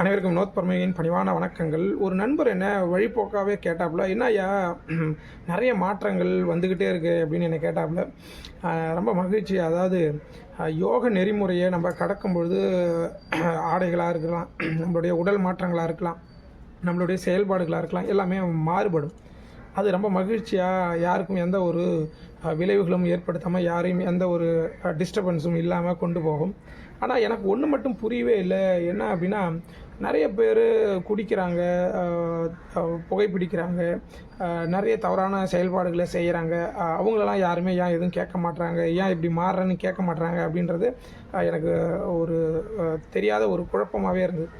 அனைவருக்கும் வினோத் பர்மேயின் பணிவான வணக்கங்கள். ஒரு நண்பர் என்ன வழிப்போக்காவே கேட்டாப்புல, "என்ன ஐயா நிறைய மாற்றங்கள் வந்துக்கிட்டே இருக்கு" அப்படின்னு என்னை கேட்டாப்புல. ரொம்ப மகிழ்ச்சி. அதாவது யோக நெறிமுறையை நம்ம கடக்கும் பொழுது ஆடைகளாக இருக்கலாம், நம்மளுடைய உடல் மாற்றங்களாக இருக்கலாம், நம்மளுடைய செயல்பாடுகளாக இருக்கலாம், எல்லாமே மாறுபடும். அது ரொம்ப மகிழ்ச்சியாக யாருக்கும் எந்த ஒரு விளைவுகளும் ஏற்படுத்தாமல், யாரையும் எந்த ஒரு டிஸ்டர்பன்ஸும் இல்லாமல் கொண்டு போகும். ஆனால் எனக்கு ஒன்று மட்டும் புரியவே இல்லை. என்ன அப்படின்னா, நிறைய பேர் குடிக்கிறாங்க, புகைப்பிடிக்கிறாங்க, நிறைய தவறான செயல்பாடுகளை செய்கிறாங்க. அவங்களெல்லாம் யாருமே ஏன் எதுவும் கேட்க மாட்றாங்க, ஏன் இப்படி மாறுறேன்னு கேட்க மாட்றாங்க அப்படின்றது எனக்கு ஒரு தெரியாத ஒரு குழப்பமாகவே இருந்தது.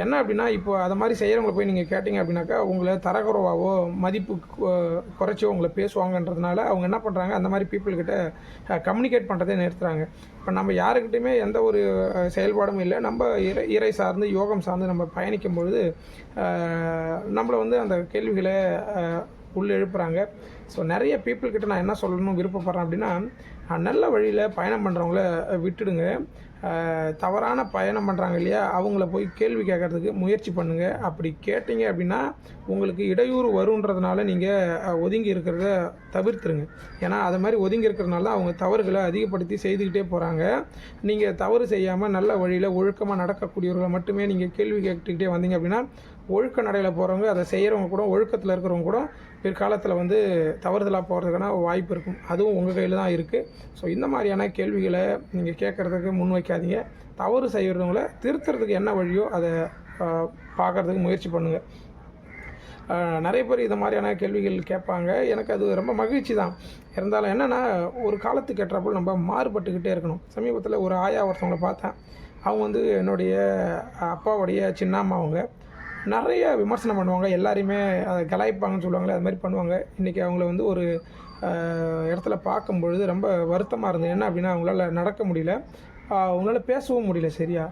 என்ன அப்படின்னா, இப்போ அதை மாதிரி செய்கிறவங்கள போய் நீங்கள் கேட்டிங்க அப்படின்னாக்கா, உங்களை தரக்குறைவாவோ மதிப்பு குறைச்சோ உங்களை பேசுவாங்கன்றதுனால அவங்க என்ன பண்ணுறாங்க, அந்த மாதிரி பீப்புள்கிட்ட கம்யூனிகேட் பண்ணுறதே நிறுத்துகிறாங்க. இப்போ நம்ம யாருக்கிட்டையுமே எந்த ஒரு செயல்பாடும் இல்லை. நம்ம இறை சார்ந்து யோகம் சார்ந்து நம்ம பயணிக்கும் பொழுது நம்மளை வந்து அந்த கேள்விகளை எழுப்புறாங்க. ஸோ நிறைய பீப்புள்கிட்ட நான் என்ன சொல்லணும்னு விருப்பப்படுறேன் அப்படின்னா, நல்ல வழியில் பயணம் பண்ணுறவங்கள விட்டுடுங்க. தவறான பயணம் பண்ணுறாங்க இல்லையா, அவங்கள போய் கேள்வி கேட்குறதுக்கு முயற்சி பண்ணுங்கள். அப்படி கேட்டிங்க அப்படின்னா உங்களுக்கு இடையூறு வருன்றதுனால நீங்கள் ஒதுங்கி இருக்கிறத தவிர்த்துருங்க. ஏன்னா அது மாதிரி ஒதுங்கி இருக்கிறதுனால தான் அவங்க தவறுகளை அதிகப்படுத்தி செய்துக்கிட்டே போகிறாங்க. நீங்கள் தவறு செய்யாமல் நல்ல வழியில் ஒழுக்கமாக நடக்கக்கூடியவர்களை மட்டுமே நீங்கள் கேள்வி கேட்டுக்கிட்டே வந்தீங்க அப்படின்னா, ஒழுக்க நடையில் போகிறவங்க, அதை செய்கிறவங்க கூட, ஒழுக்கத்தில் இருக்கிறவங்க கூட பிற்காலத்தில் வந்து தவறுதலாக போகிறதுக்கான வாய்ப்பு இருக்கும். அதுவும் உங்கள் கையில் தான் இருக்குது. ஸோ இந்த மாதிரியான கேள்விகளை நீங்கள் கேட்குறதுக்கு முன்வைக்காதீங்க. தவறு செய்கிறவங்கள திருத்துறதுக்கு என்ன வழியோ அதை பார்க்குறதுக்கு முயற்சி பண்ணுங்கள். நிறைய பேர் இந்த மாதிரியான கேள்விகள் கேட்பாங்க. எனக்கு அது ரொம்ப மகிழ்ச்சி தான். இருந்தாலும் என்னென்னா, ஒரு காலத்துக்கு ஏற்றாப்புல நம்ம மாறுபட்டுக்கிட்டே இருக்கணும். சமீபத்தில் ஒரு ஆயா ஒருத்தவங்களை பார்த்தேன். அவங்க வந்து என்னுடைய அப்பாவுடைய சின்னம்மா. அவங்க நிறைய விமர்சனம் பண்ணுவாங்க, எல்லாரையுமே அதை கலாய்ப்பாங்கன்னு சொல்லுவாங்களே, அது மாதிரி பண்ணுவாங்க. இன்றைக்கி அவங்கள வந்து ஒரு இடத்துல பார்க்கும்பொழுது ரொம்ப வருத்தமாக இருந்தது. என்ன அப்படின்னா, அவங்களால நடக்க முடியல, அவங்களால பேசவும் முடியல சரியா.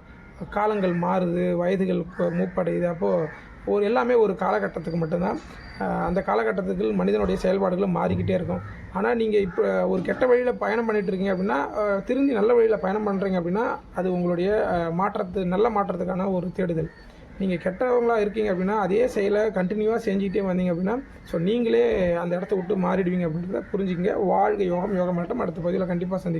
காலங்கள் மாறுது, வயதுகள் மூப்படையுது. அப்போது எல்லாமே ஒரு காலகட்டத்துக்கு மட்டும்தான். அந்த காலகட்டத்துக்கு மனிதனுடைய செயல்பாடுகளும் மாறிக்கிட்டே இருக்கும். ஆனால் நீங்கள் இப்போ ஒரு கெட்ட வழியில் பயணம் பண்ணிகிட்டு இருக்கீங்க அப்படின்னா, திருந்தி நல்ல வழியில் பயணம் பண்ணுறீங்க அப்படின்னா, அது உங்களுடைய நல்ல மாற்றத்துக்கான ஒரு தேடுதல். நீங்கள் கெட்டவங்களாக இருக்கீங்க அப்படின்னா, அதே செயலை கண்டினியூவாக செஞ்சுக்கிட்டே வந்தீங்க அப்படின்னா, ஸோ நீங்களே அந்த இடத்த விட்டு மாறிடுவீங்க அப்படின்றத புரிஞ்சுக்கங்க. வாழ்க யோகம், யோகம் மட்டும் அடுத்த பதிவில் கண்டிப்பாக சந்திக்கிறேன்.